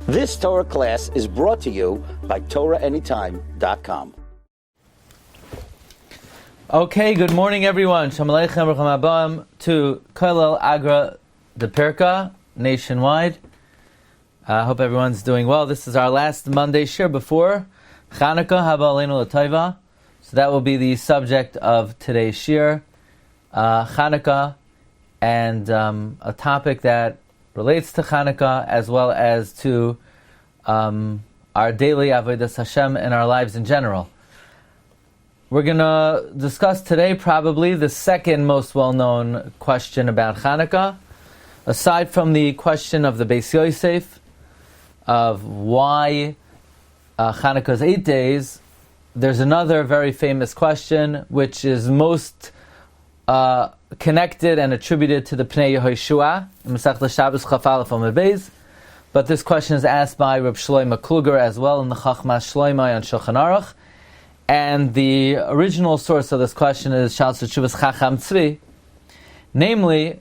This Torah class is brought to you by TorahAnytime.com. Okay, good morning everyone. Shalom Aleichem, Rucham Abam to Kollel Agra de Pirka nationwide. I hope everyone's doing well. This is our last Monday shiur before Chanukah, Haba Aleinu L'Tova. So that will be the subject of today's shiur, Chanukah, and a topic that relates to Chanukah as well as to our daily avodas Hashem in our lives in general. We're going to discuss today probably the second most well-known question about Chanukah, aside from the question of the Beis Yosef, of why Chanukah is 8 days. There's another very famous question, which is most connected and attributed to the Pnei Yehoshua, in Masechta Shabbos Chaf Aleph Amud Beis. But this question is asked by Reb Shlomo Kluger as well in the Chachmas Shloimeh on Shulchan Aruch. And the original source of this question is Shas Teshuvas Chacham Tzvi. Namely,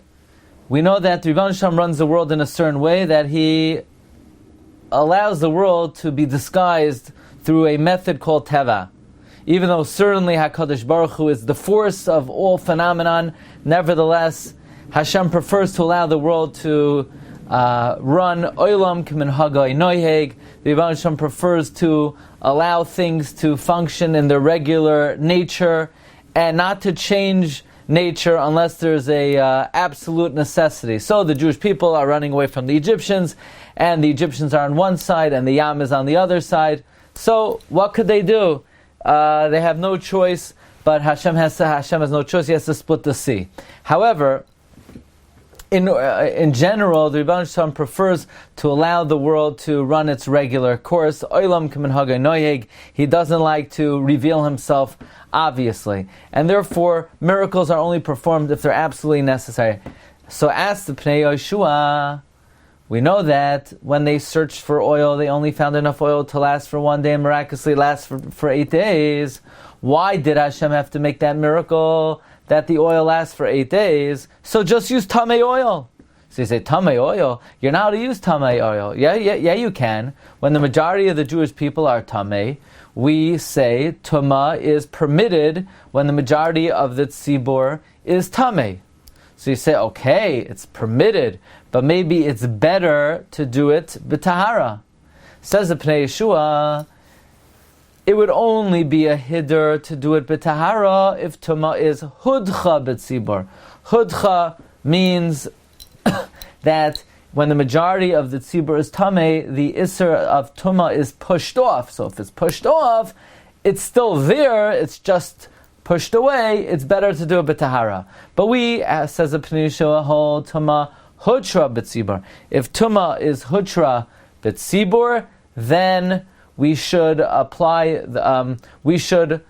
we know that Ribono Shel Olam runs the world in a certain way, that he allows the world to be disguised through a method called Teva. Even though certainly HaKadosh Baruch Hu is the force of all phenomenon, nevertheless, Hashem prefers to allow the world to run Olam K'minhagoi Noiheg. The Ribono Shel Olam prefers to allow things to function in their regular nature and not to change nature unless there's a absolute necessity. So the Jewish people are running away from the Egyptians, and the Egyptians are on one side and the Yam is on the other side. So what could they do? They have no choice, but Hashem has no choice. He has to split the sea. However, in general, the Ribono Shel Olam prefers to allow the world to run its regular course. Olam k'minhagoi noyeg. He doesn't like to reveal himself obviously, and therefore miracles are only performed if they're absolutely necessary. So, as the Pnei Yehoshua, we know that when they searched for oil, they only found enough oil to last for 1 day and miraculously last for 8 days. Why did Hashem have to make that miracle that the oil lasts for 8 days? So just use Tamei oil. So you say, Tamei oil? You're not allowed to use Tamei oil. Yeah, you can. When the majority of the Jewish people are Tamei, we say Tumah is permitted when the majority of the Tzibur is Tamei. So you say, okay, it's permitted, but maybe it's better to do it b'tahara. Says the Pnei Yehoshua, it would only be a hiddur to do it b'tahara if Tumah is hudcha b'tzibur. Hudcha means that when the majority of the tzibur is tamei, the isser of Tumah is pushed off. So if it's pushed off, it's still there, it's just pushed away, it's better to do it b'tahara. But we, says the Pnei Yehoshua, hold Tumah hutra b'tzibur. If Tumah is hutra b'tzibur, then we should apply. We should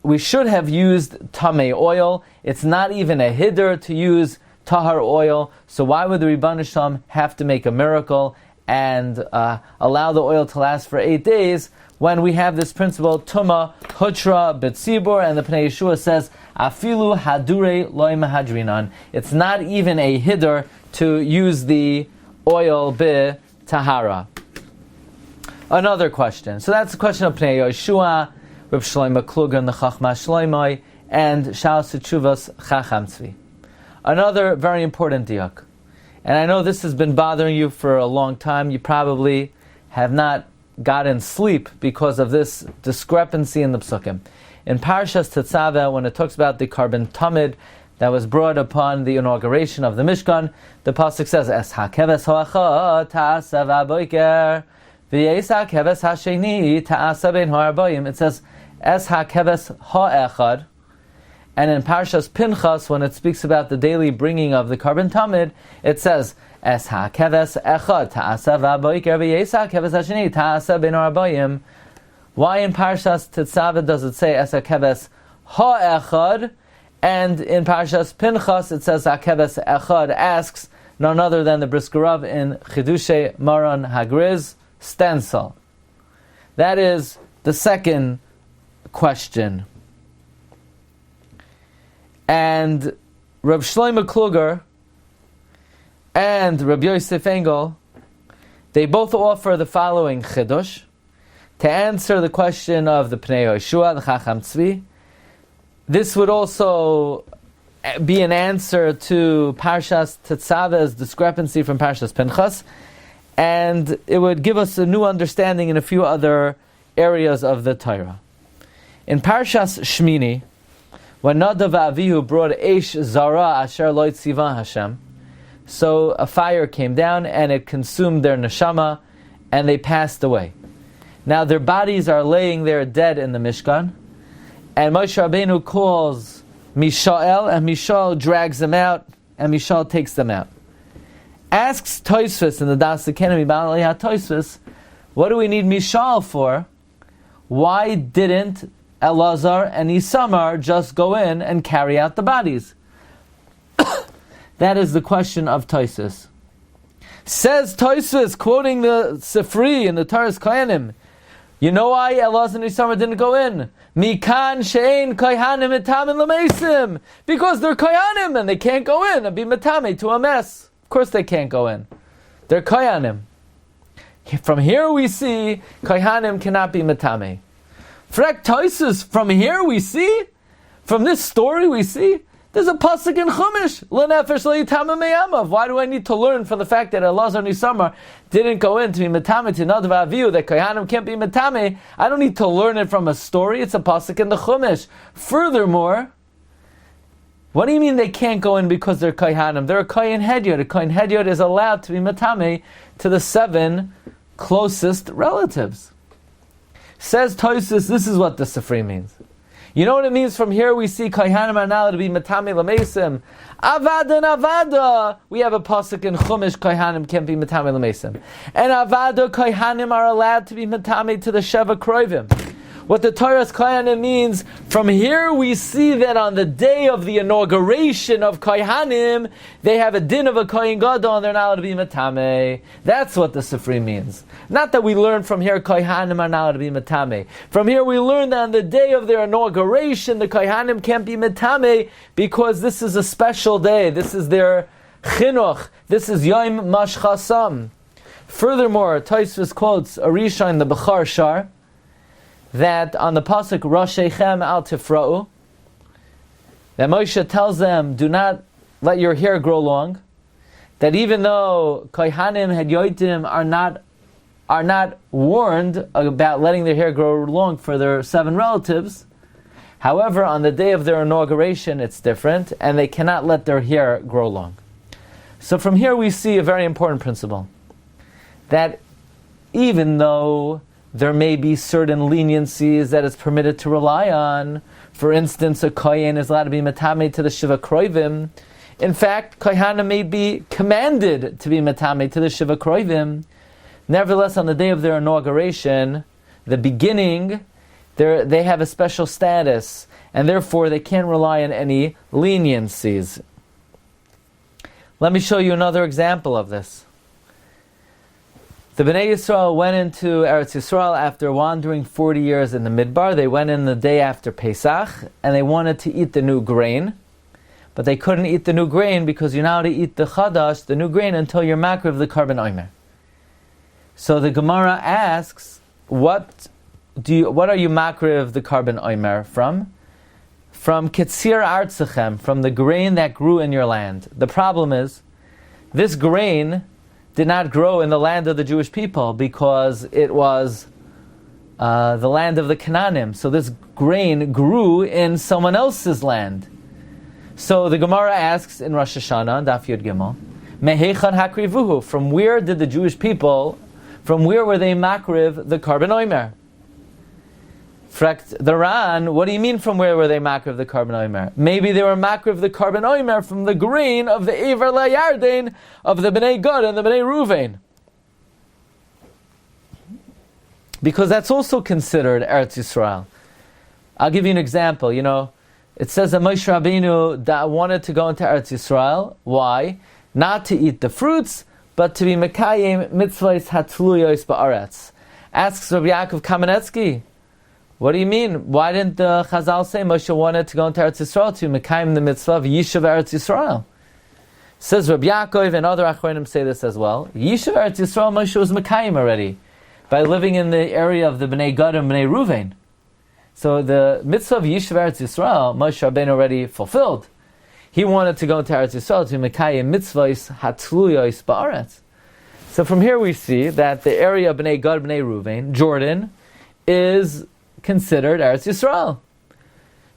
have used tamei oil. It's not even a hiddur to use tahar oil. So why would the Ribono Shel Olam have to make a miracle and allow the oil to last for 8 days when we have this principle Tumah hutra b'tzibur? And the Pnei Yehoshua says afilu hadure loy mahadrinan. It's not even a hiddur to use the oil b'tahara. Another question. So that's the question of Pnei Yehoshua, Reb Shlomo Kluger in the Chachmas Shloimeh, and Shas Teshuvas Chacham Tzvi. Another very important diuk. And I know this has been bothering you for a long time. You probably have not gotten sleep because of this discrepancy in the psukim. In Parsha Tetzaveh, when it talks about the carbon tamid that was brought upon the inauguration of the Mishkan, the pasuk says, Es hakeves ho'achad ta'asav aboiker. It says, Es hakeves ha'echad. And in Parshas Pinchas, when it speaks about the daily bringing of the carbon tamid, it says, Es hakeves echad ta'asav ha'boiker v'yesa hakeves hasheni ta'asav ben arbayim. Why in Parshas Tetzaveh does it say Es hakeves ha'echad? And in Parshas Pinchas it says hakeves echad, asks none other than the Brisker Rav in Chidushay Maran Hagriz stencil. That is the second question. And Reb Shlomo Kluger and Rabbi Yosef Engel, They both offer the following chidush to answer the question of the Pnei Yoshua, the Chacham Tzvi. This would also be an answer to Parshas Tetzaveh's discrepancy from Parshas Pinchas, and it would give us a new understanding in a few other areas of the Torah. In Parshas Shmini, when Nadav Avihu brought Eish Zara Asher Lo Tziva Hashem, so a fire came down and it consumed their neshama, and they passed away. Now their bodies are laying there dead in the Mishkan, and Moshe Rabbeinu calls Mishael, and Mishael drags them out, and Mishael takes them out. Asks Tosfos in the Das Academy, Tosfos, what do we need Mishael for? Why didn't Elazar and Isamar just go in and carry out the bodies? That is the question of Tosfos. Says Tosfos, quoting the Sifri in the Torah's Kohanim, you know why Elazar and Isamar didn't go in? Mikan she'ein kohanim metamin l'meisim, because they're kohanim and they can't go in and be metame to a mess. Of course they can't go in. They're kohanim. From here we see kohanim cannot be metame. Frek Tosfos, from here we see, from this story we see, there's a pasuk in Chumash, l'nefesh le'itama me'amav. Why do I need to learn from the fact that Elazar and Isamar didn't go in to be metame to Nadav Avihu, that kohanim can't be metame? I don't need to learn it from a story. It's a pasuk in the Chumash. Furthermore, what do you mean they can't go in because they're kohanim? They're a kohen hedyot. A kohen hedyot is allowed to be metame to the 7 closest relatives. Says Tosfos, this is what the Sifri means. You know what it means? From here we see kohanim are now to be metame l'meisim. Avada and avada. We have a pasuk in Chumash, kohanim can't be metame l'meisim. And avada, kohanim are allowed to be metame to the Sheva Kroivim. What the Torah's kohanim means, from here we see that on the day of the inauguration of kohanim, they have a din of a kohen gadol and they're not allowed to be metame. That's what the Sifri means. Not that we learn from here kohanim are not allowed to be metame. From here we learn that on the day of their inauguration, the kohanim can't be metame because this is a special day. This is their chinuch. This is yom mashchasam. Furthermore, Tosfos quotes a Risha in the Bechar Shar, that on the pasuk Roshechem al Tifra'u, that Moshe tells them, do not let your hair grow long. That even though kohanim hedyotim are not warned about letting their hair grow long for their 7 relatives, however, on the day of their inauguration, it's different, and they cannot let their hair grow long. So from here we see a very important principle, that even though there may be certain leniencies that it's permitted to rely on. For instance, a kohen is allowed to be metame to the Shiva Kroivim. In fact, kohanim may be commanded to be metame to the Shiva Kroivim. Nevertheless, on the day of their inauguration, the beginning, they have a special status, and therefore they can't rely on any leniencies. Let me show you another example of this. The Bnei Yisrael went into Eretz Yisrael after wandering 40 years in the Midbar. They went in the day after Pesach, and they wanted to eat the new grain. But they couldn't eat the new grain because you're not allowed to eat the chadash, the new grain, until you're makriv the karban omer. So the Gemara asks, what are you makriv the karban omer from? From kitzir artzachem, from the grain that grew in your land. The problem is, this grain did not grow in the land of the Jewish people because it was the land of the Canaanim. So this grain grew in someone else's land. So the Gemara asks in Rosh Hashanah, Daf Yud Gimel, Mehechan hakrivuhu, from where did the Jewish people, from where were they makriv the karban omer? The Ran, what do you mean from where were they makriv the karban omer? Maybe they were makriv the karban omer from the grain of the Ever LaYarden of the Bnei Gad and the Bnei Ruvain. Because that's also considered Eretz Yisrael. I'll give you an example. It says that Moshe Rabbeinu wanted to go into Eretz Yisrael. Why? Not to eat the fruits, but to be mekayim mitzvahs hatluyos ba'aretz. Asks Rabbi Yaakov Kamenetsky, what do you mean? Why didn't the Chazal say Moshe wanted to go into Eretz Yisrael to mekayim the mitzvah of Yishuv Eretz Yisrael? Says Rabbi Yaakov, and other Achronim say this as well. Yishuv Eretz Yisrael, Moshe was Mekayim already by living in the area of the Bnei Gad and Bnei Ruvain. So the mitzvah of Yishuv Eretz Yisrael, Moshe Rabbeinu already fulfilled. He wanted to go into Eretz Yisrael to Mekayim mitzvahs hatluyos ba'aretz. So from here we see that the area of Bnei Gad, Bnei Ruvain, Jordan, is considered Eretz Yisrael.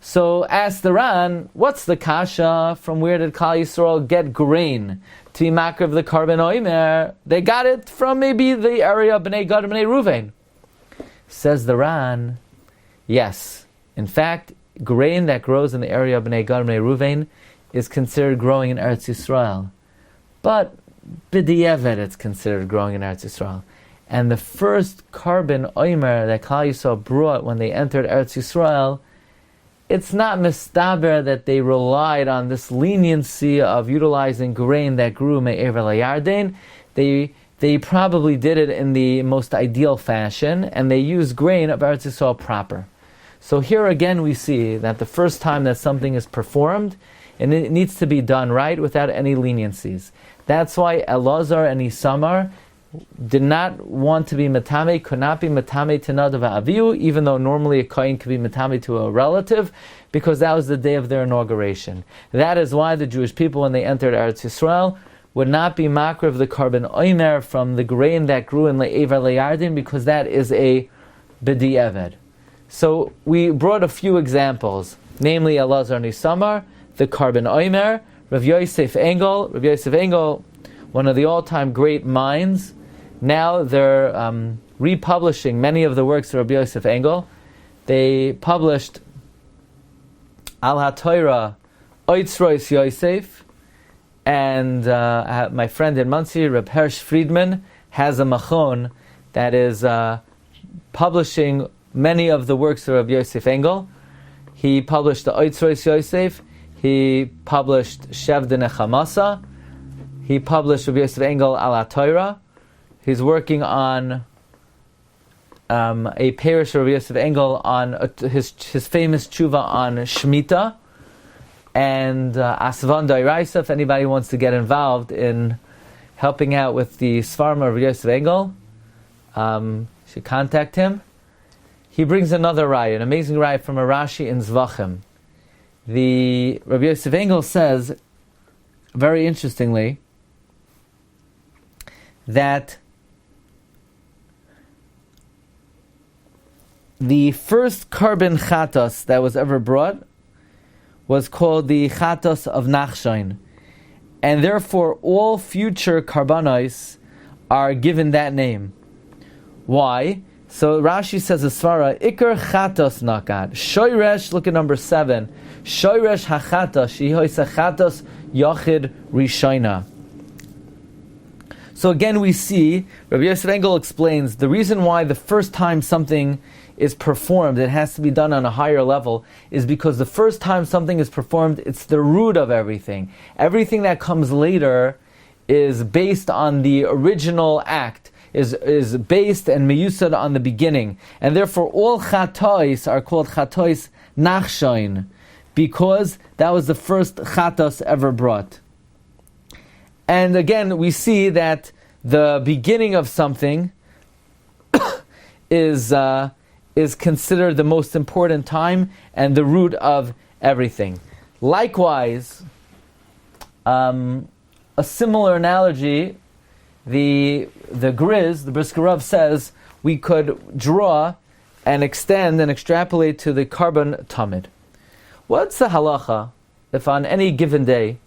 So ask the Ran, what's the kasha? From where did Klal Yisrael get grain to be makar of the carbon oimer? They got it from maybe the area of Bnei Gad and Bnei Ruvain. Says the Ran, yes. In fact, grain that grows in the area of Bnei Gad and Bnei Ruvain is considered growing in Eretz Yisrael. But b'di'evet it's considered growing in Eretz Yisrael. And the first carbon oimer that Klal Yisrael brought when they entered Eretz Yisrael, it's not mistaber that they relied on this leniency of utilizing grain that grew me'ever layarden. They probably did it in the most ideal fashion, and they used grain of Eretz Yisrael proper. So here again we see that the first time that something is performed, and it needs to be done right without any leniencies. That's why Elazar and Isamar did not want to be matame, could not be matame to Nadav Avihu, even though normally a kohen could be matame to a relative, because that was the day of their inauguration. That is why the Jewish people, when they entered Eretz Yisrael, would not be makar of the carbon oimer from the grain that grew in Le'ever Le'yardin, because that is a b'di'eved. So we brought a few examples, namely Elazar and Isamar, the carbon oimer, Rav Yosef Engel, one of the all-time great minds. Now they're republishing many of the works of Rabbi Yosef Engel. They published Al HaTorah Oitzrois Yosef, and my friend in Monsey, Reb Hersh Friedman, has a machon that is publishing many of the works of Rabbi Yosef Engel. He published the Oitzrois Yosef. He published Shev de Nechamasa. He published Rabbi Yosef Engel Al HaTorah. He's working on a parish of Rabbi Yosef Engel on his famous tshuva on Shemitah and Asvan Dairaisa. If anybody wants to get involved in helping out with the Svarma of Rabbi Yosef Engel, should contact him. He brings another raya, an amazing raya from a Rashi in Zvachim. The Rabbi Yosef Engel says, very interestingly, that the first carbon chatos that was ever brought was called the chatos of Nachshain, and therefore all future karbanos are given that name. Why? So Rashi says a svara, Iker chatos nakad. Shoyresh, look at number 7. Shoyresh hachatos, shehoisa chatos yachid rishayna. So again we see, Rabbi Yosef Engel explains, the reason why the first time something is performed, it has to be done on a higher level, is because the first time something is performed, it's the root of everything. Everything that comes later is based on the original act, is based and meyusad on the beginning. And therefore all chatois are called chatois nachshain, because that was the first chatos ever brought. And again, we see that the beginning of something is considered the most important time and the root of everything. Likewise, a similar analogy, the Griz, the Brisker Rav says, we could draw and extend and extrapolate to the carbon tamid. What's the halacha if on any given day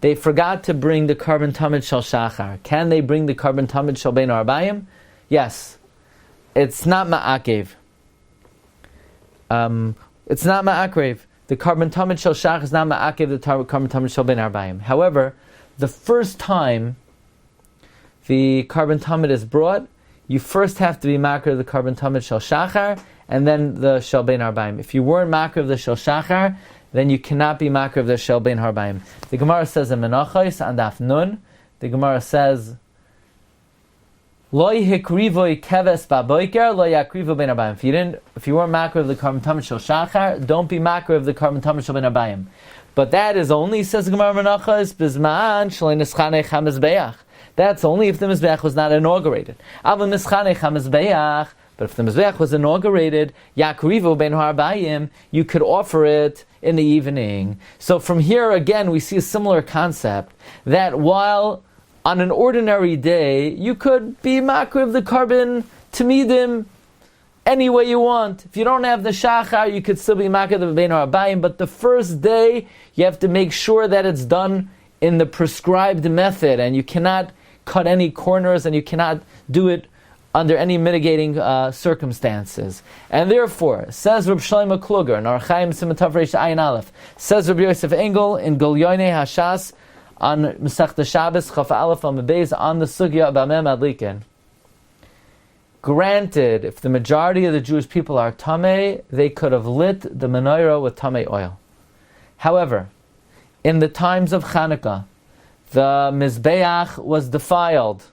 they forgot to bring the carbon tamid shel shachar? Can they bring the carbon tamid shel bein arbayim? Yes. It's not ma'akev. It's not ma'akrev. The carbon tamid shel shachar is not ma'akev, the carbon tamid shel bein arbayim. However, the first time the carbon tamid is brought, you first have to be makar of the carbon tamid shel shachar, and then the shel bein arbayim. If you weren't makar of the shel shachar, then you cannot be makar of the shel bein harbayim. The Gemara says in Menachos and Daf Nun, the Gemara says, Lo hikrivoy keves baboiker, lo yakrivo bein arbayim. If you weren't makar of the carbon tamid shel shachar, don't be makar of the carbon tamid shel bein arbayim. But that is only, says Gemara Menachos, Bizman Shalei Nischanech HaMizbeach. That's only if the Mizbeach was not inaugurated. But if the Mizbeach was inaugurated, Yakrivu ben Harbayim, you could offer it in the evening. So from here again, we see a similar concept, that while on an ordinary day, you could be makriv the carbon tamidim any way you want. If you don't have the shachar, you could still be makriv the ben Harbayim, but the first day, you have to make sure that it's done in the prescribed method, and you cannot cut any corners, and you cannot do it under any mitigating circumstances. And therefore, says Reb Shlomo Kluger in Archaim Simatav Reish Ayin Aleph, says Reb Yosef Engel in Gulyoynei Hashas on Masechta Shabbos Chaf Aleph on the base on the Sugya Bameh Madlikin. Granted, if the majority of the Jewish people are Tameh, they could have lit the menorah with Tameh oil. However, in the times of Chanukah, the Mizbeach was defiled.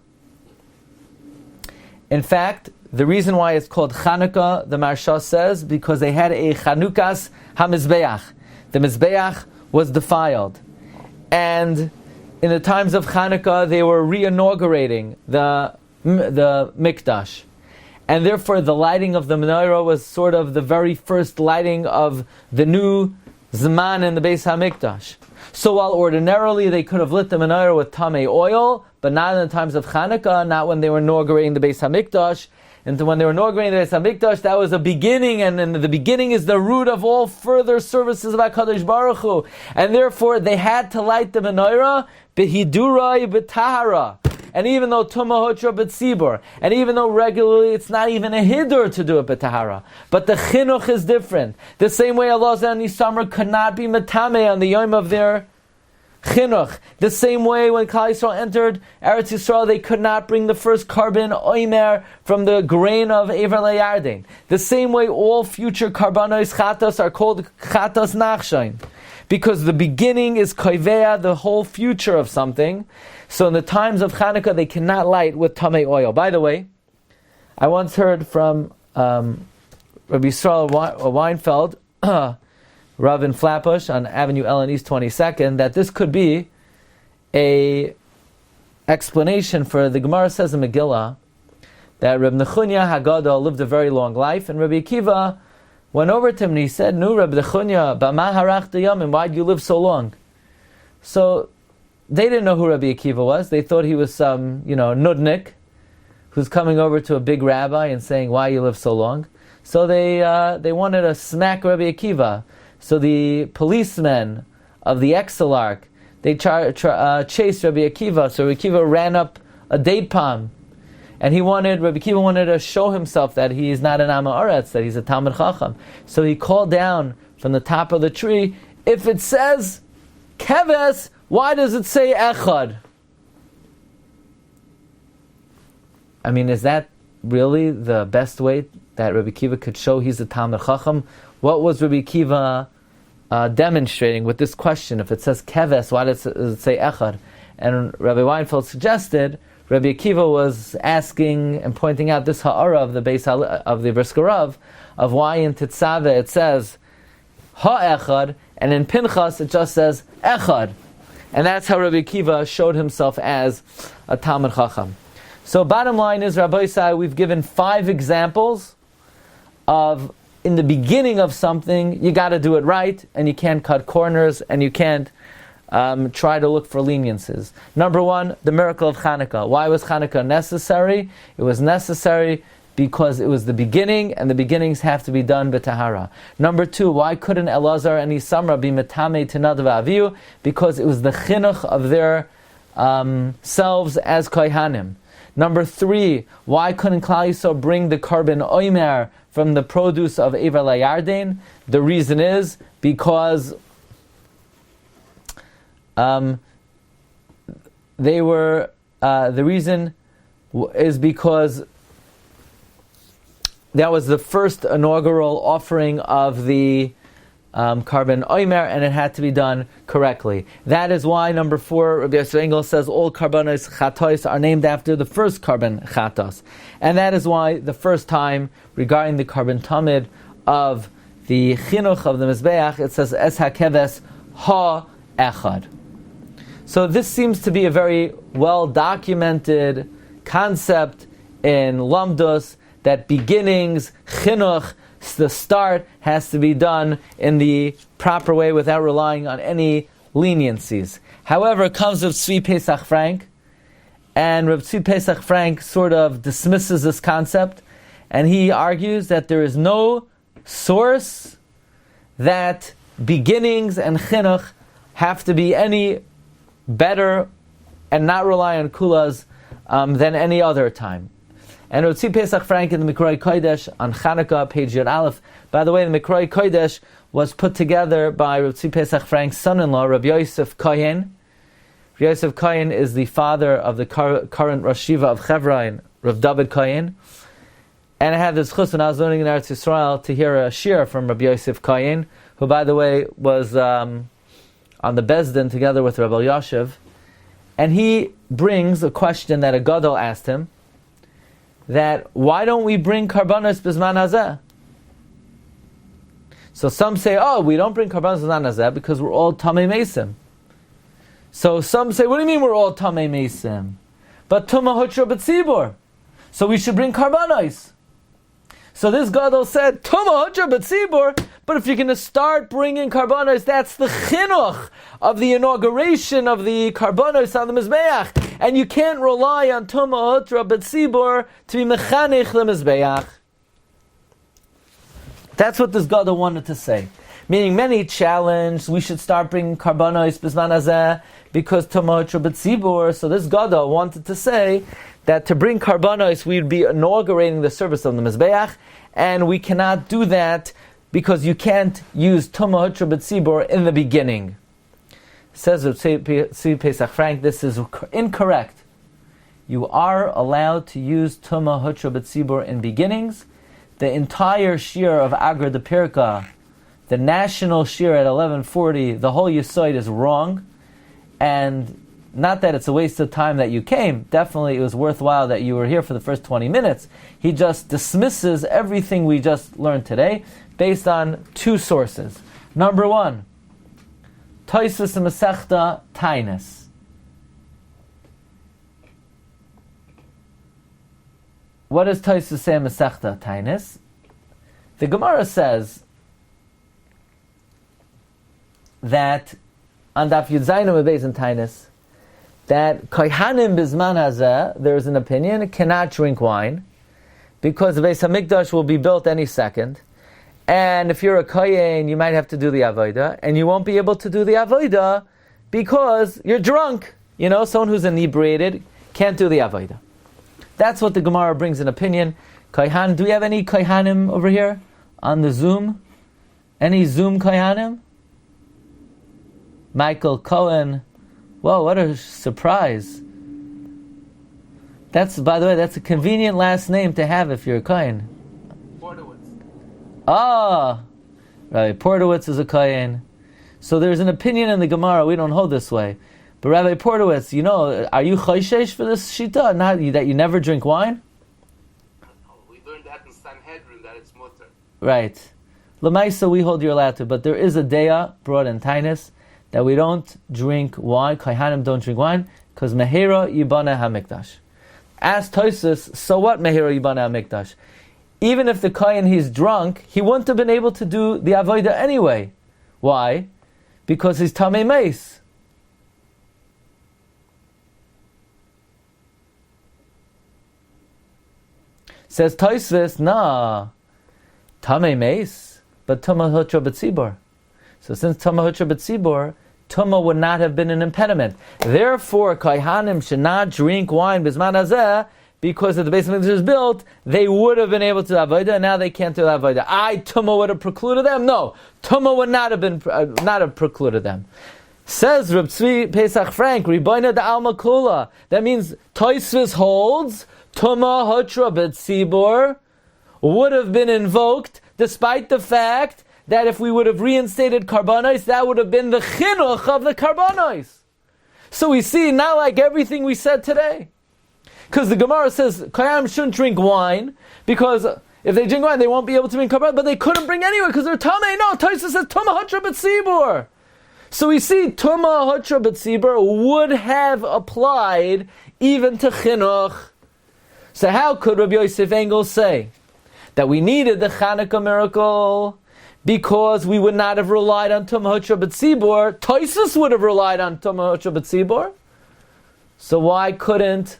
In fact, the reason why it's called Chanukah, the Marsha says, because they had a Chanukas HaMizbeach. The Mizbeach was defiled. And in the times of Chanukah, they were re-inaugurating the Mikdash. And therefore, the lighting of the menorah was sort of the very first lighting of the new Zman in the Beis HaMikdash. So while ordinarily they could have lit the menorah with Tameh oil, but not in the times of Chanukah, not when they were inaugurating the Beis HaMikdash. And when they were inaugurating the Beis HaMikdash, that was a beginning, and the beginning is the root of all further services of HaKadosh Baruch Hu. And therefore, they had to light the menorah b'hidurai b'tahara. And even though Tumah Hotra b'tzibur, and even though regularly it's not even a hidur to do it b'tahara, but the Chinuch is different. The same way Allah and Nisamar could not be metame on the yom of their Chinuch. The same way when Klal Yisrael entered Eretz Yisrael, they could not bring the first carbon oimer from the grain of Ever Layardin. The same way all future karbanos chatos are called chatos nachshain, because the beginning is koivea, the whole future of something. So in the times of Chanukah, they cannot light with Tameh oil. By the way, I once heard from Rabbi Yisrael Weinfeld, Rav in Flatbush on Avenue L and East 22nd, that this could be a explanation for the Gemara says in Megillah that Reb Nechunya Haggadah lived a very long life, and Rabbi Akiva went over to him and he said, "Nu, Reb Nechunya, b'ma harachta yamim? Why do you live so long?" So they didn't know who Rabbi Akiva was. They thought he was some, nudnik who's coming over to a big rabbi and saying, "Why you live so long?" So they wanted to smack Rabbi Akiva. So the policemen of the Exilarch, they chased Rabbi Akiva. So Rabbi Akiva ran up a date palm, and Rabbi Akiva wanted to show himself that he is not an Am Haaretz, that he's a Talmid Chacham. So he called down from the top of the tree, "If it says keves, why does it say echad?" I mean, is that really the best way that Rabbi Akiva could show he's a Talmid Chacham? What was Rabbi Akiva demonstrating with this question? If it says keves, why does it say echad? And Rabbi Weinfeld suggested Rabbi Akiva was asking and pointing out this ha'ara of the Brisker Rav, of why in Tetzaveh it says ha'echad, and in Pinchas it just says echad. And that's how Rabbi Akiva showed himself as a Talmid Chacham. So bottom line is, Rabbi Isai, we've given 5 examples of, in the beginning of something, you got to do it right, and you can't cut corners, and you can't try to look for leniencies. Number 1, the miracle of Chanukah. Why was Chanukah necessary? It was necessary because it was the beginning, and the beginnings have to be done b'tahara. Number 2, why couldn't Elazar and Isamra be metame to Nadav Avihu? Because it was the chinuch of their selves as kohanim. Number 3, why couldn't Klal Yisrael bring the carbon oimer from the produce of Ever Layardin? The reason is because they were. The reason is because that was the first inaugural offering of the carbon oimer, and it had to be done correctly. That is why, number 4, Rabbi Yosef Engel says all karbanos chatos are named after the first carbon chatos. And that is why the first time, regarding the carbon tamid of the chinuch of the Mizbeach, it says es hakeves ha-echad. So this seems to be a very well-documented concept in Lamdus, that beginnings, Chinuch, the start, has to be done in the proper way without relying on any leniencies. However, it comes with Tzvi Pesach Frank, and Reb Tzvi Pesach Frank sort of dismisses this concept, and he argues that there is no source that beginnings and Chinuch have to be any better and not rely on kulas than any other time. And Reb Tzvi Pesach Frank in the Mikroi Kodesh on Chanukah, page Yud Aleph. By the way, the Mikroi Kodesh was put together by Reb Tzvi Pesach Frank's son-in-law, Rabbi Yosef Kohen. Rabbi Yosef Kohen is the father of the current Rosh Yeshiva of Chevron, Rav David Kohen. And I had this chus when I was learning in Eretz Yisrael to hear a shiur from Rabbi Yosef Kohen, who, by the way, was on the Bezdin together with Rabbi Yashiv. And he brings a question that a gadol asked him, that why don't we bring karbanos b'zman hazeh? So some say, we don't bring karbanos b'zman hazeh because we're all tamei mesim. So some say, what do you mean we're all tamei mesim? But tumah hutra b'tzibur, so we should bring karbanos. So this gadol said, tumah hutra b'tzibur, but if you're going to start bringing karbanos, that's the chinuch of the inauguration of the karbanos on the mizbeach. And you can't rely on tumah hutra b'tzibur to be mechanech the mizbeach. That's what this gadol wanted to say. Meaning many challenged, we should start bringing karbanos b'zman hazeh because tumah hutra b'tzibur. So this gadol wanted to say that to bring karbanos, we'd be inaugurating the service of the mizbeach, and we cannot do that because you can't use tumah hutra b'tzibur in the beginning. Says Tzvi Pesach Frank, this is incorrect. You are allowed to use tumah hutra b'tzibur in beginnings. The entire shiur of Agra de Pirka, the national shiur at 1140, the whole Yesod is wrong. And not that it's a waste of time that you came. Definitely it was worthwhile that you were here for the first 20 minutes. He just dismisses everything we just learned today based on two sources. Number one, Tosfos Masechta Taanis. What does Tosfos say in Masechta Taanis? The Gemara says that on Daf Yud Zayin Beis in Taanis, that Kohanim Bizman Hazeh, there is an opinion, cannot drink wine because the Beis Hamikdash will be built any second. And if you're a Kohen, you might have to do the Avodah, and you won't be able to do the Avodah because you're drunk. You know, someone who's inebriated can't do the Avodah. That's what the Gemara brings an opinion. Kohan, do we have any Kohanim over here on the Zoom? Any Zoom Kohanim? Michael Cohen. Whoa, what a surprise. That's, by the way, that's a convenient last name to have if you're a Kohen. Right. Portowitz is a Kohen. So there's an opinion in the Gemara, we don't hold this way. But Rabbi Portowitz, are you choishesh for this shita? Not that you never drink wine? We learned that in Sanhedrin, that it's mutter. Right. Lamaisa, we hold you're allowed to, but there is a deya brought in Taanis that we don't drink wine, Kohanim don't drink wine, because Mehera Yibana HaMikdash. Ask Tosfos, so what Mehera Yibana HaMikdash? Even if the Kohen he's drunk, he wouldn't have been able to do the Avodah anyway. Why? Because he's Tamei Meis. Says Tosfos, Tamei Meis, but Tumah Hutra B'tzibur. So since Tumah Hutra B'tzibur, Tumah would not have been an impediment. Therefore, Kohanim should not drink wine B'zman Hazeh, because if the Beis Hamikdash is built, they would have been able to do Avodah, and now they can't do Avodah. Tumah would have precluded them? No, Tumah would not have precluded them. Says Reb Tzvi Pesach Frank, Ribono d'Alma Kula. That means Tosfos holds Tumah Hutra B'tzibur would have been invoked, despite the fact that if we would have reinstated karbanos, that would have been the chinuch of the karbanos. So we see, not like everything we said today. Because the Gemara says, Kohanim shouldn't drink wine, because if they drink wine, they won't be able to bring karbanos, but they couldn't bring anyway, because they're tamei. No, Tosfos says, Tumah Hutra B'tzibur. So we see Tumah Hotra B'tzibur would have applied even to Chinuch. So how could Rabbi Yosef Engel say that we needed the Chanukah miracle because we would not have relied on Tumah Hotra B'tzibur? Tosfos would have relied on Tumah Hotra B'tzibur. So why couldn't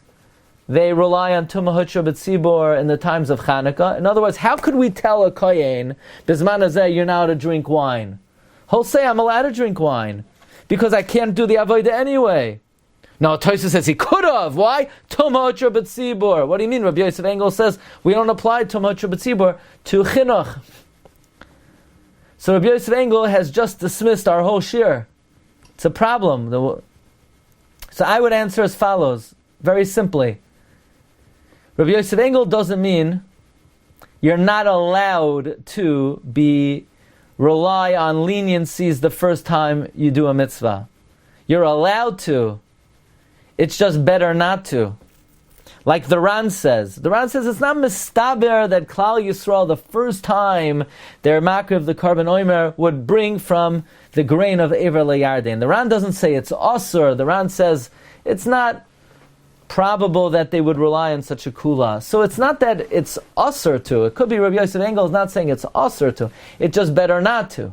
they rely on Tumah Hotra B'tzibur in the times of Chanukah? In other words, how could we tell a kohen, Bizman hazeh, you're now to drink wine? He'll say, I'm allowed to drink wine because I can't do the avodah anyway. No, Tosfos says he could have. Why? Tumah Hotra B'tzibur. What do you mean? Rabbi Yosef Engel says we don't apply Tumah Hotra B'tzibur to Chinuch. So Rabbi Yosef Engel has just dismissed our whole shiur. It's a problem. So I would answer as follows, very simply. Rabbi Yosef Engel doesn't mean you're not allowed to rely on leniencies the first time you do a mitzvah. You're allowed to. It's just better not to. Like the Ran says. The Ran says it's not mistaber that Klal Yisrael, the first time their makriv, the carbon oimer, would bring from the grain of Ever LeYarden. The Ran doesn't say it's osur. The Ran says it's not probable that they would rely on such a kula. So it's not that it's osur to. It could be Rabbi Yosef Engel is not saying it's osur to. It's just better not to.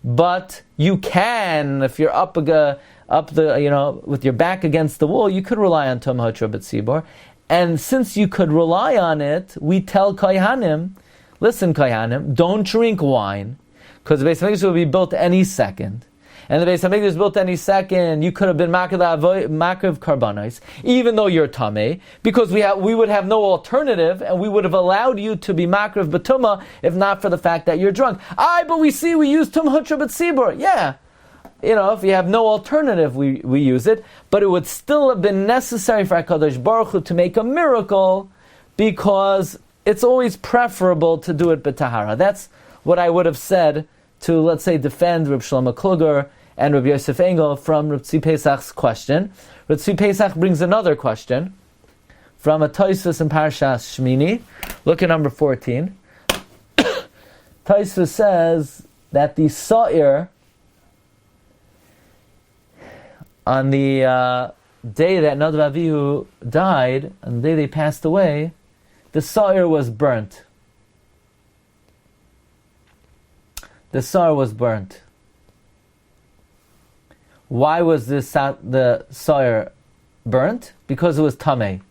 But you can, if you're up the with your back against the wall, you could rely on Tumah Hotra B'tzibur. And since you could rely on it, we tell kohanim, listen kohanim, don't drink wine, because the Beis Hamikdash will be built any second. And the Beis Hamikdash is built any second, you could have been makriv karbanos, even though you're tameh, because we would have no alternative, and we would have allowed you to be makriv b'tumah if not for the fact that you're drunk. But we use Tumah Hotra B'tzibur. Yeah. If you have no alternative, we use it. But it would still have been necessary for HaKadosh Baruch Hu to make a miracle, because it's always preferable to do it b'tahara. That's what I would have said to, let's say, defend Reb Shlomo Kluger and Reb Yosef Engel from Reb Tzvi Pesach's question. Reb Tzvi Pesach brings another question from a Tosfos in Parsha Shmini. Look at number 14. Tosfos says that the Sa'ir, on the day that Nadav Avihu died, on the day they passed away, the Sa'ir was burnt. The Sa'ir was burnt. Why was the Sa'ir burnt? Because it was Tameh.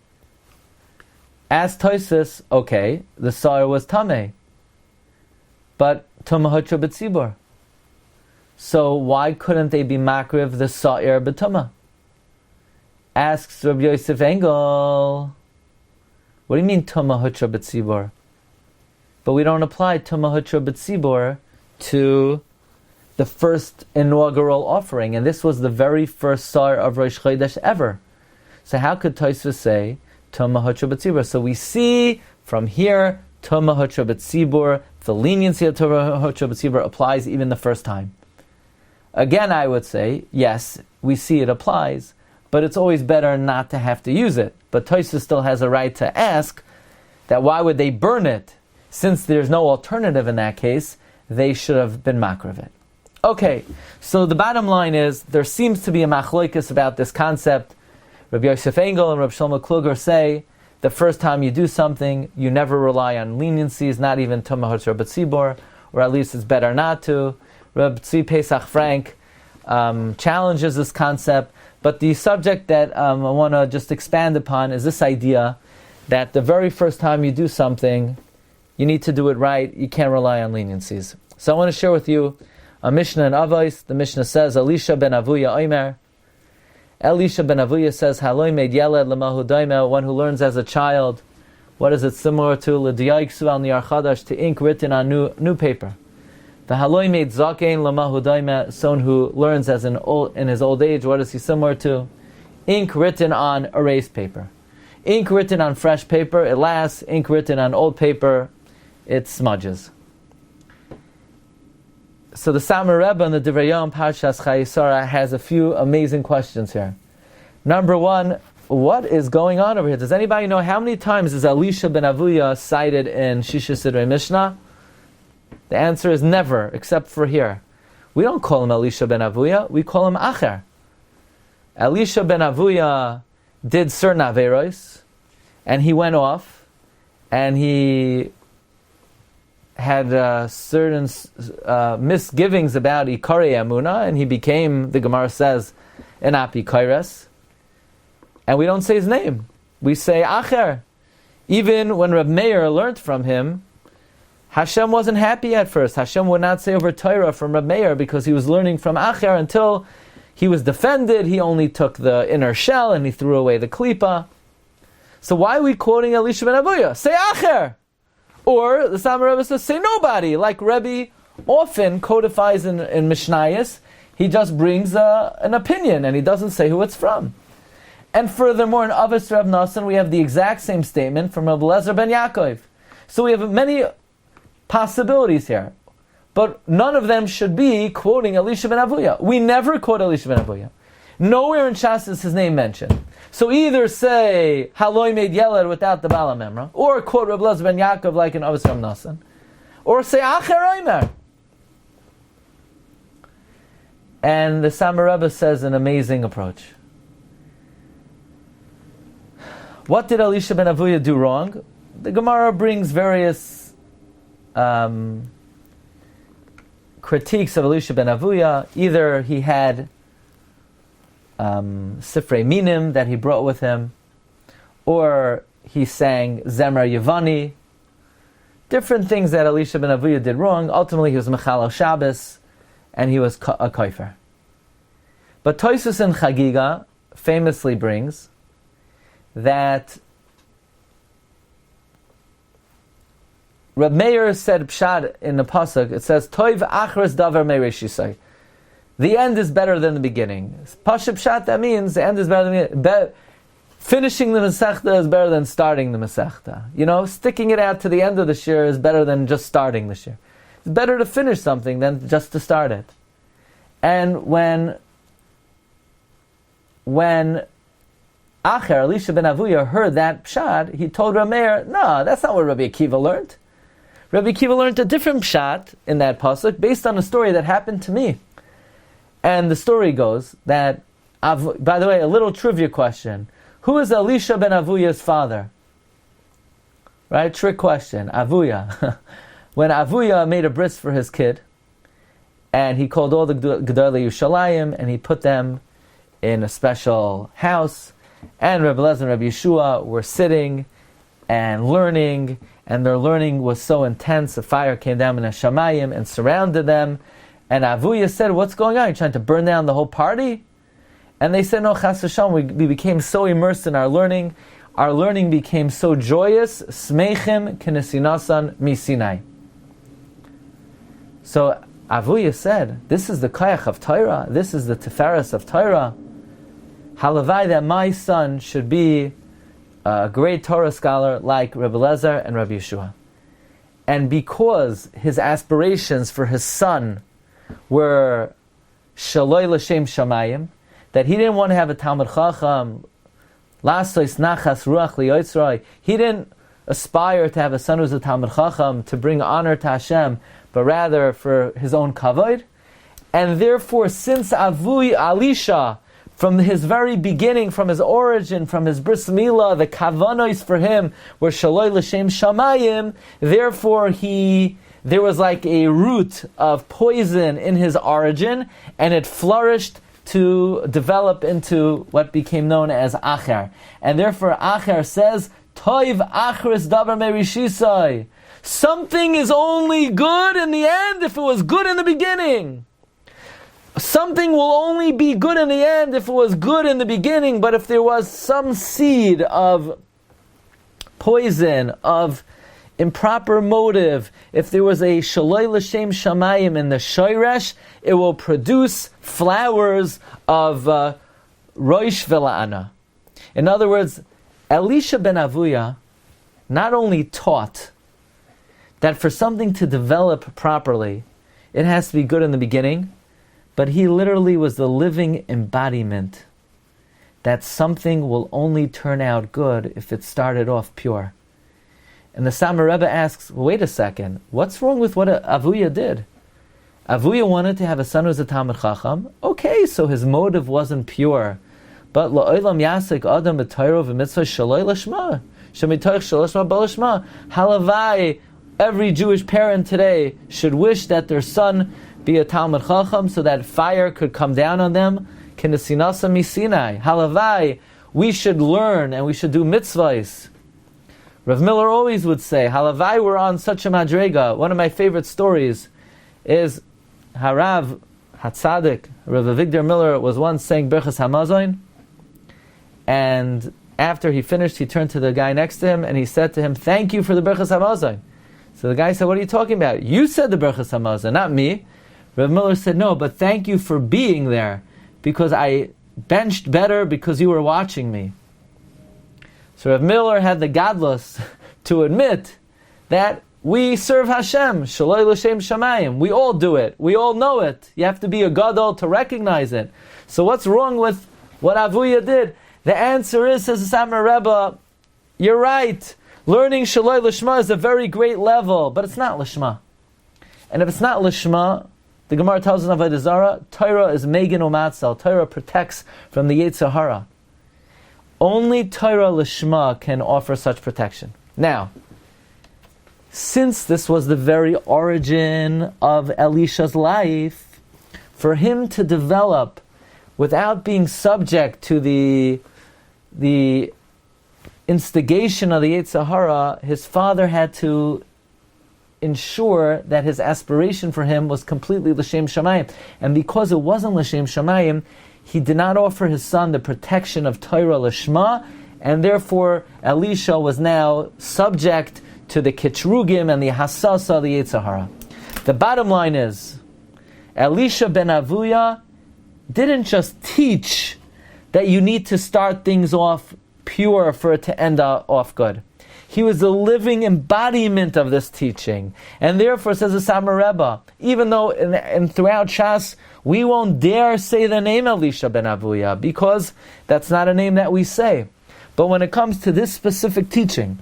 As Tosfos, okay, the Sa'ir was Tameh. But Tumah Hotra B'tzibur. So why couldn't they be makriv the Sa'ir b'tumah? Asks Rabbi Yosef Engel, what do you mean Tumah Hotra B'tzibur? But we don't apply Tumah Hotra B'tzibur to the first inaugural offering, and this was the very first Sa'ir of Rosh Chodesh ever. So how could Tosfos say Tumah Hotra B'tzibur? So we see from here Tumah Hotra B'tzibur, the leniency of Tumah Hotra B'tzibur applies even the first time. Again, I would say, yes, we see it applies, but it's always better not to have to use it. But Tosfos still has a right to ask that why would they burn it? Since there's no alternative in that case, they should have been makriv it. Okay, so the bottom line is, there seems to be a machloikus about this concept. Rabbi Yosef Engel and Rabbi Shlomo Kluger say, the first time you do something, you never rely on leniencies, not even Tumah Hotra B'tzibur, or at least it's better not to. Reb Tzvi Pesach Frank challenges this concept, but the subject that I want to just expand upon is this idea that the very first time you do something, you need to do it right, you can't rely on leniencies. So I want to share with you a Mishnah in Avos. The Mishnah says, Elisha ben Avuya Omer. Elisha ben Avuya says, Haloi made yeled lemahu daima, one who learns as a child. What is it similar to? L'diyaiksu al niyar chadash, to ink written on new paper. The haloi made zakein lamahu daima, someone who learns in his old age. What is he similar to? Ink written on erased paper. Ink written on fresh paper, it lasts. Ink written on old paper, it smudges. So the Samar Rebbe in the Divrei Yom Parshas Chayesara has a few amazing questions here. Number one, what is going on over here? Does anybody know how many times is Elisha ben Avuya cited in Shisha Sidrei Mishnah? The answer is never, except for here. We don't call him Elisha ben Avuya, we call him Acher. Elisha ben Avuya did certain Averos, and he went off, and he had certain misgivings about Ikari Amuna, and he became, the Gemara says, an Apikairas. And we don't say his name. We say Acher. Even when Reb Meir learned from him, Hashem wasn't happy at first. Hashem would not say over Torah from Reb Meir because he was learning from Acher until he was defended. He only took the inner shell and he threw away the klipa. So why are we quoting Elisha ben Avuya? Say Acher! Or the Samar Rebbe says, say nobody, like Rebbe often codifies in Mishnayos. He just brings an opinion and he doesn't say who it's from. And furthermore, in Avos Reb Nosson, we have the exact same statement from Rabbi Lezer ben Yaakov. So we have many possibilities here. But none of them should be quoting Elisha ben Avuya. We never quote Elisha ben Avuya. Nowhere in Shas is his name mentioned. So either say Haloi made Yeled without the Bala Memra, or quote Rabbi Lezer ben Yaakov like in Avos Reb Nosson, or say Acher Omer. And the Samar Rebbe says an amazing approach. What did Elisha ben Avuya do wrong? The Gemara brings various critiques of Elisha ben Avuya. Either he had Sifrei Minim that he brought with him, or he sang Zemra Yevani. Different things that Elisha ben Avuya did wrong. Ultimately, he was Mechal Shabbos, and he was a kofer. But Tosfos in Chagiga famously brings that Reb Meir said Pshad in the Pasuk, it says, Toiv achres davar mereshisai. The end is better than the beginning. Pasha Pshat, that means the end is better than the beginning. Finishing the Masechta is better than starting the Masechta. Sticking it out to the end of the Shiur is better than just starting the Shiur. It's better to finish something than just to start it. And when Acher, Elisha ben Avuya, heard that Pshat, he told Reb Meir, no, that's not what Rabbi Akiva learned. Rabbi Akiva learned a different Pshat in that Pasuk based on a story that happened to me. And the story goes that, by the way, a little trivia question. Who is Elisha ben Avuya's father? Right? Trick question. Avuya. When Avuya made a bris for his kid, and he called all the Gedolei Yushalayim, and he put them in a special house, and Rabbi Lezer and Rabbi Yeshua were sitting and learning, and their learning was so intense, a fire came down in Hashamayim and surrounded them. And Avuya said, what's going on? You're trying to burn down the whole party? And they said, no, Chas v'shalom, we became so immersed in our learning became so joyous, smeichim k'nesinasan misinai. So Avuya said, this is the kayach of Torah, this is the tiferes of Torah. Halavai that my son should be a great Torah scholar like Rabbi Lezer and Rabbi Yeshua. And because his aspirations for his son were shaloi l'shem shamayim, that he didn't want to have a Talmud Chacham, lasois nachas ruach liyotzroi. He didn't aspire to have a son who's a Talmud Chacham to bring honor to Hashem, but rather for his own kavod. And therefore, since Elisha, from his very beginning, from his origin, from his bris milah, the kavanos for him were shaloi l'shem shamayim. Therefore, there was like a root of poison in his origin, and it flourished to develop into what became known as Acher. And therefore, Acher says, Toiv achris davar merishisai. Something is only good in the end if it was good in the beginning. Something will only be good in the end if it was good in the beginning, but if there was some seed of poison, of improper motive, if there was a shaloi l'shem shamayim in the shoyresh, it will produce flowers of roish v'la'ana. In other words, Elisha ben Avuya not only taught that for something to develop properly, it has to be good in the beginning, but he literally was the living embodiment that something will only turn out good if it started off pure. And the Samar Rebbe asks, well, wait a second, what's wrong with what Avuya did? Avuya wanted to have a son who's a Talmid Chacham. Okay, so his motive wasn't pure. But la'olam yasik adam b'Torah v'mitzvah shaloi lashma. Shemitoich shalashma balashma. Halavai, every Jewish parent today should wish that their son be a Talmid Chacham so that fire could come down on them. Kinesinasa misinai. Halavai, we should learn and we should do mitzvahs. Rav Miller always would say, Halavai, we're on such a madrega. One of my favorite stories is Harav Hatzadik, Rav Avigdor Miller, was once saying Berchas Hamazon, and after he finished, he turned to the guy next to him and he said to him, thank you for the Berchas Hamazon. So the guy said, what are you talking about? You said the Berchas Hamazon, not me. Rav Miller said, no, but thank you for being there, because I benched better because you were watching me. So Rav Miller had the gadlus to admit that we serve Hashem, Shaloi L'Shem Shamayim. We all do it. We all know it. You have to be a gadol to recognize it. So what's wrong with what Avuya did? The answer is, says the Samar Rebbe, you're right. Learning Shaloi L'Shma is a very great level, but it's not L'Shma. And if it's not L'Shma, the Gemara tells us in Avodah Zarah, Torah is Megan Umatzal. Torah protects from the Yetzer Hara. Only Torah L'Shma can offer such protection. Now, since this was the very origin of Elisha's life, for him to develop without being subject to the instigation of the Yetzer Hara, his father had to ensure that his aspiration for him was completely L'Shem Shamayim. And because it wasn't L'Shem Shamayim, he did not offer his son the protection of Torah L'Shma, and therefore Elisha was now subject to the Kitrugim and the Hassasa of the Yetzer Hara. The bottom line is, Elisha ben Avuya didn't just teach that you need to start things off pure for it to end off good. He was the living embodiment of this teaching. And therefore, says the Samar Rebbe, even though and throughout Shas, we won't dare say the name Elisha ben Avuya, because that's not a name that we say. But when it comes to this specific teaching,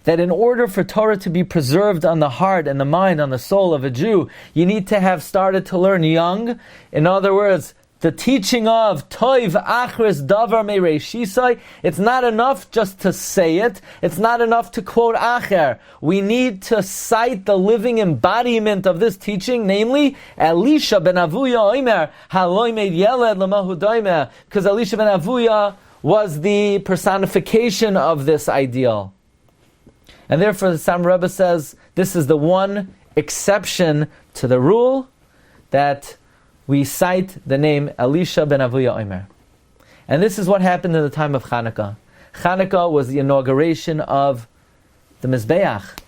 that in order for Torah to be preserved on the heart and the mind, on the soul of a Jew, you need to have started to learn young. In other words, the teaching of Toiv Achris Davar Meirei Shisai, it's not enough just to say it. It's not enough to quote Acher. We need to cite the living embodiment of this teaching, namely, Elisha ben Avuya Omer, Haloi Meid Yeled Lamahu Doimer, because Elisha ben Avuya was the personification of this ideal. And therefore the Sam Rebbe says, this is the one exception to the rule that we cite the name Elisha ben Avuya Omer. And this is what happened in the time of Chanukah. Chanukah was the inauguration of the Mizbeach.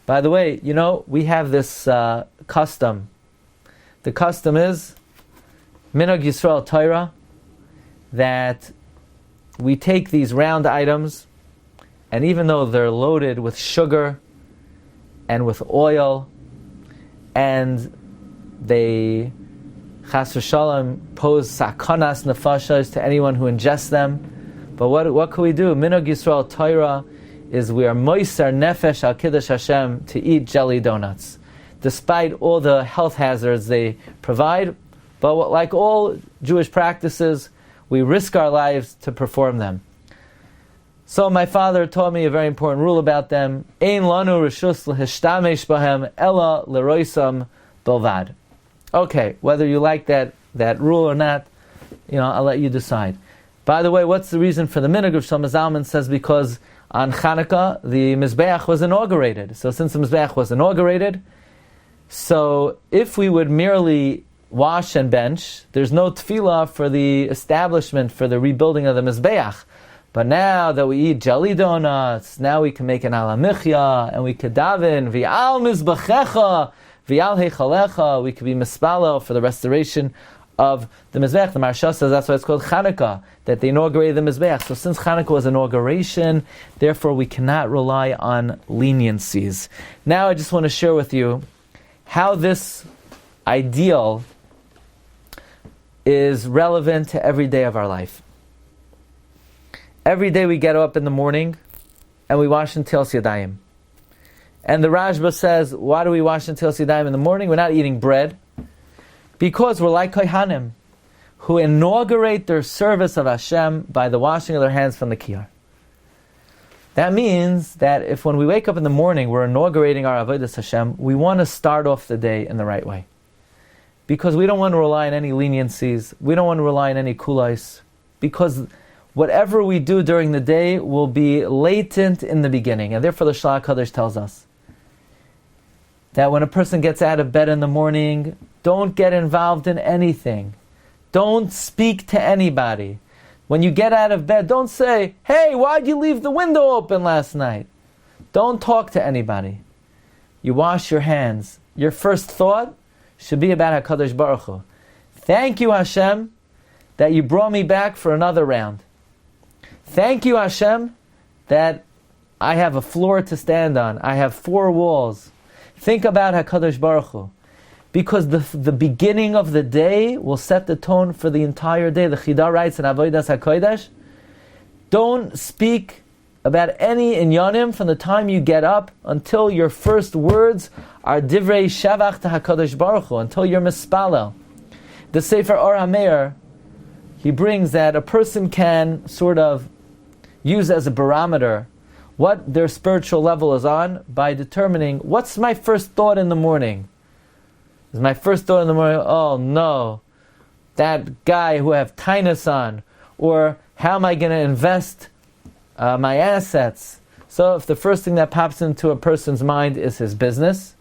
By the way, we have this custom. The custom is Minhag Yisrael Torah, that we take these round items, and even though they're loaded with sugar and with oil, and they Chas v'shalom pose sakanas nefashos to anyone who ingests them, but what can we do? Minhag Yisrael Torah is we are moiser nefesh al kiddush Hashem to eat jelly donuts, despite all the health hazards they provide. But like all Jewish practices, we risk our lives to perform them. So my father taught me a very important rule about them. Ein lanu reshus lehishtamesh bahem ela leroisam bilvad. Okay, whether you like that rule or not, I'll let you decide. By the way, what's the reason for the minhag? Shlomo Zalman says because on Chanukah the Mizbeach was inaugurated. So since the Mizbeach was inaugurated, so if we would merely wash and bench, there's no tefillah for the establishment, for the rebuilding of the Mizbeach. But now that we eat jelly donuts, now we can make an alamichya, and we could daven, v'al mizbachecha, v'al heichalecha, we could be mispalel for the restoration of the Mizbeach. The Maharsha says that's why it's called Chanukah, that they inaugurated the Mizbeach. So since Chanukah was inauguration, therefore we cannot rely on leniencies. Now I just want to share with you how this ideal is relevant to every day of our life. Every day we get up in the morning and we wash Netilas Yadayim. And the Rashba says, why do we wash Netilas Yadayim in the morning? We're not eating bread. Because we're like Kohanim, who inaugurate their service of Hashem by the washing of their hands from the Kiyar. That means that if when we wake up in the morning, we're inaugurating our Avodas Hashem, we want to start off the day in the right way. Because we don't want to rely on any leniencies, we don't want to rely on any kulais, because whatever we do during the day will be latent in the beginning. And therefore the Shlach HaKadosh tells us that when a person gets out of bed in the morning, don't get involved in anything. Don't speak to anybody. When you get out of bed, don't say, hey, why'd you leave the window open last night? Don't talk to anybody. You wash your hands. Your first thought should be about HaKadosh Baruch Hu. Thank you, Hashem, that you brought me back for another round. Thank you, Hashem, that I have a floor to stand on. I have 4 walls. Think about HaKadosh Baruch Hu. Because the beginning of the day will set the tone for the entire day. The Chida writes in Avodas HaKodesh, don't speak about any inyanim from the time you get up until your first words are divrei shavach to HaKadosh Baruch Hu, until you're mispalel. The Sefer Or HaMeir, he brings that a person can sort of use as a barometer what their spiritual level is on by determining, what's my first thought in the morning? Is my first thought in the morning, oh no, that guy who I have tinus on, or how am I going to invest my assets? So if the first thing that pops into a person's mind is his business,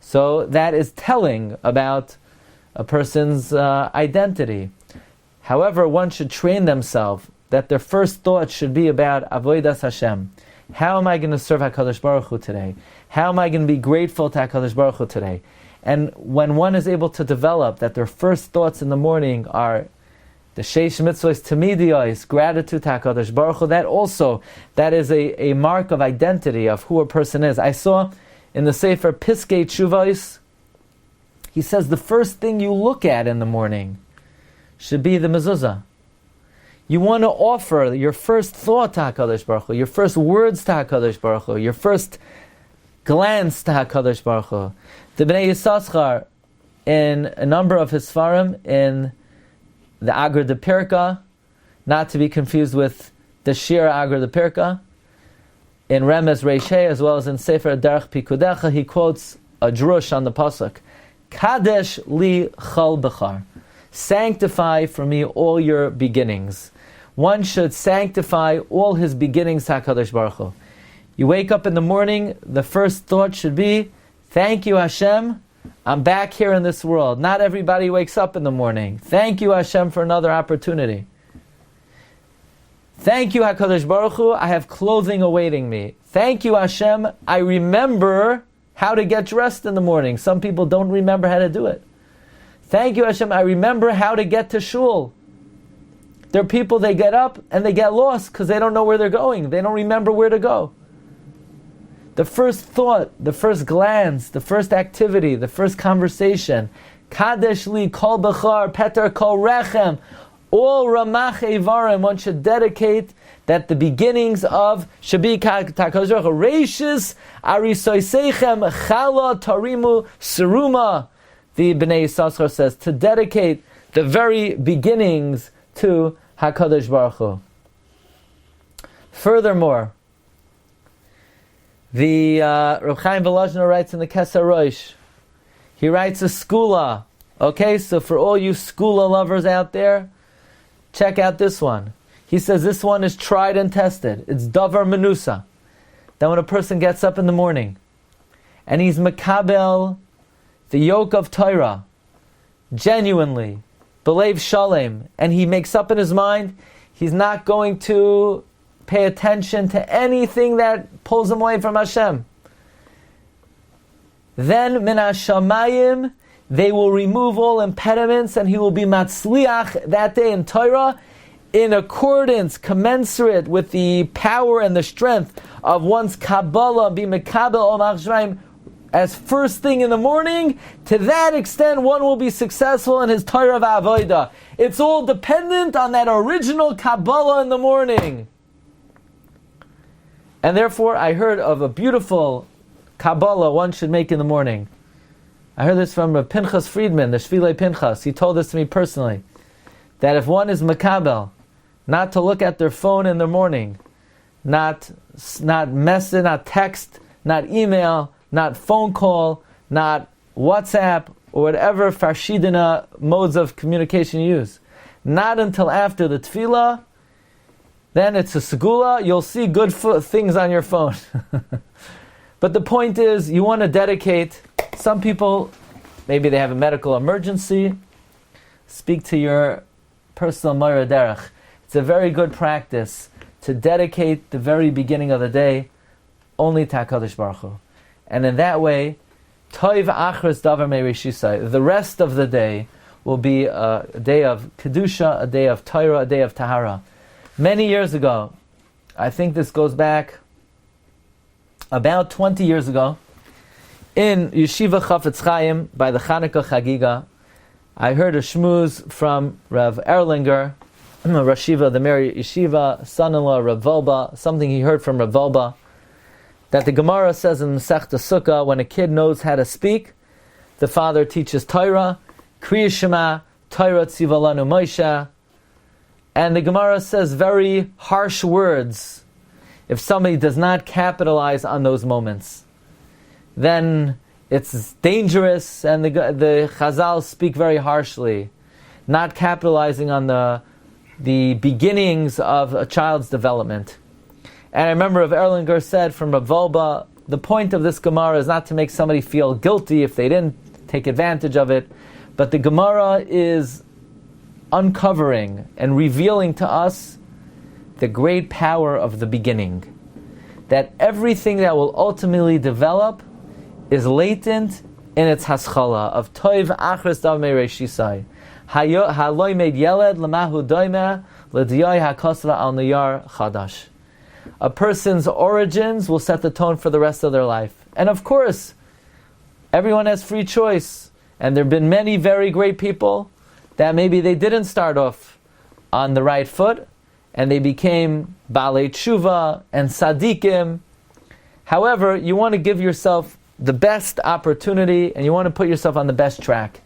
so that is telling about a person's identity. However, one should train themselves that their first thought should be about Avodas Hashem. How am I going to serve HaKadosh Baruch Hu today? How am I going to be grateful to HaKadosh Baruch Hu today? And when one is able to develop that their first thoughts in the morning are the Sheish Mitzvahs Tamidiyos, gratitude to HaKadosh Baruch Hu, that is a mark of identity of who a person is. I saw in the Sefer Piskei Tshuvos, he says the first thing you look at in the morning should be the mezuzah. You want to offer your first thought to HaKadosh Baruch Hu, your first words to HaKadosh Baruch Hu, your first glance to HaKadosh Baruch Hu. The Bnei Yissaschar, in a number of his Sfarim, in the Agra de Pirka, not to be confused with the Shir Agra de Pirka, in Remez Reishei, as well as in Sefer Derech Pikudecha, he quotes a drush on the pasuk, Kadesh li chal bechar, sanctify for me all your beginnings. One should sanctify all his beginnings to HaKadosh Baruch Hu. You wake up in the morning, the first thought should be, thank you Hashem, I'm back here in this world. Not everybody wakes up in the morning. Thank you Hashem for another opportunity. Thank you HaKadosh Baruch Hu, I have clothing awaiting me. Thank you Hashem, I remember how to get dressed in the morning. Some people don't remember how to do it. Thank you Hashem, I remember how to get to shul. There are people, they get up and they get lost because they don't know where they're going. They don't remember where to go. The first thought, the first glance, the first activity, the first conversation, Kadesh li kol bechar, Peter kol rechem, all Ramach Eivarim, one should dedicate that the beginnings of should be HaKadosh Baruch Hu, Reishis Arisoiseichem Chala Tarimu Seruma. The Bnei Yissaschar says to dedicate the very beginnings to HaKadosh Baruch Hu. Furthermore, the Reb Chaim Volozhiner writes in the Keser Rosh, he writes a skula. Okay, so for all you skula lovers out there, check out this one. He says this one is tried and tested. It's davar menusa. That when a person gets up in the morning and he's makabel the yoke of Torah, genuinely, belev shalem, and he makes up in his mind, he's not going to pay attention to anything that pulls him away from Hashem. Then min hashamayim, they will remove all impediments, and he will be matzliach that day in Torah, in accordance, commensurate with the power and the strength of one's Kabbalah, be mekabel ol machshmayim, as first thing in the morning. To that extent, one will be successful in his Torah v'avodah. It's all dependent on that original Kabbalah in the morning. And therefore, I heard of a beautiful Kabbalah one should make in the morning. I heard this from Pinchas Friedman, the Shvilei Pinchas. He told this to me personally, that if one is makabel, not to look at their phone in the morning, not message, not text, not email, not phone call, not WhatsApp, or whatever farshidina modes of communication you use. Not until after the tefillah, then it's a segula, you'll see good things on your phone. But the point is, you want to dedicate, some people, maybe they have a medical emergency, speak to your personal Moira Derech. It's a very good practice to dedicate the very beginning of the day only to HaKadosh Baruch Hu. And in that way, Toiv Achris Davar Me'Rishisai, the rest of the day will be a day of Kedusha, a day of Torah, a day of Tahara. Many years ago, I think this goes back about 20 years ago, in Yeshiva Chafetz Chaim by the Chanukah Chagiga, I heard a shmooze from Rav Erlinger, Rosh Yeshiva, the Mary Yeshiva, son-in-law Rav Volba, something he heard from Rav Volba, that the Gemara says in Masechta Sukkah, when a kid knows how to speak, the father teaches Torah, Kriya Shema, Torah Tzivalanu Moshe, and the Gemara says very harsh words. If somebody does not capitalize on those moments, then it's dangerous, and the Chazal speak very harshly, not capitalizing on the beginnings of a child's development. And I remember Rav Erlinger said from Rav Volba, the point of this Gemara is not to make somebody feel guilty if they didn't take advantage of it, but the Gemara is uncovering and revealing to us the great power of the beginning. That everything that will ultimately develop is latent in its haschala of Toiv Achris Davar Me'Rishisai. Haloi made Yeled Lamahu Doimeh L'Diyai HaKosra Al Niyar Chadash. A person's origins will set the tone for the rest of their life. And of course, everyone has free choice. And there have been many very great people that maybe they didn't start off on the right foot, and they became Baalei Tshuva and Sadiqim. However, you want to give yourself the best opportunity, and you want to put yourself on the best track.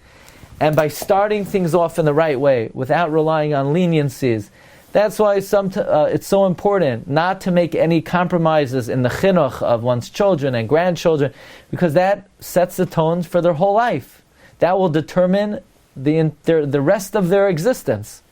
And by starting things off in the right way, without relying on leniencies, that's why it's so important not to make any compromises in the chinuch of one's children and grandchildren, because that sets the tone for their whole life. That will determine the rest of their existence.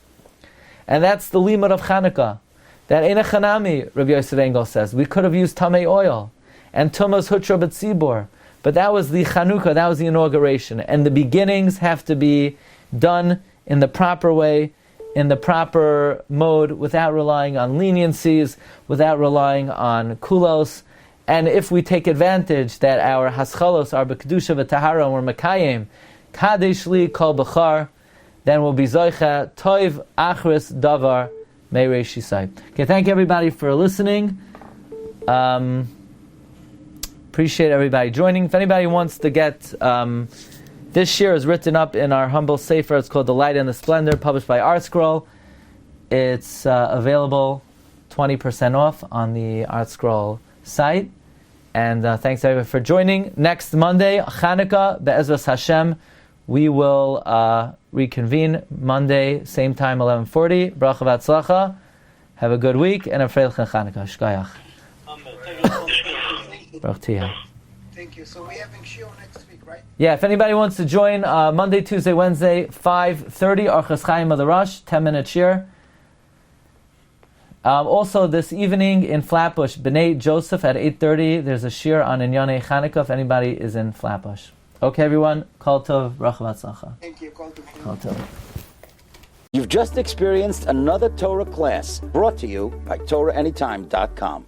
And that's the limud of Chanukah. That Eina Chanami, Rabbi Yosef Engel says, we could have used Tamei oil and Tumas Hutra B'tzibor, but that was the Chanukah, that was the inauguration. And the beginnings have to be done in the proper way, in the proper mode, without relying on leniencies, without relying on kulos. And if we take advantage that our haschalos are b'kedusha v'tahara and we're mekayim, kadesh li kol b'char, then we'll be zoicha toiv achris davar me'Rishisai. Okay, thank everybody for listening. Appreciate everybody joining. If anybody wants to get this shiur is written up in our humble sefer. It's called The Light and the Splendor, published by ArtScroll. It's available 20% off on the ArtScroll site. And thanks everybody for joining. Next Monday, Chanukah, Be'ezras Hashem, we will reconvene Monday, same time, 11:40. Bracha v'atzlacha. Have a good week and a freilichen Chanukah. Shkayach. Thank you. So we're having Shiur next week, right? Yeah, if anybody wants to join Monday, Tuesday, Wednesday, 5:30, Orchos Chaim of the Rush, 10-minute shiur. Also this evening in Flatbush, B'nai Joseph at 8:30, there's a shiur on Inyanei Chanukah if anybody is in Flatbush. Okay, everyone, Kol Tov, Bracha v'atzlacha. Thank you. Kol Tov. You've just experienced another Torah class brought to you by TorahAnytime.com.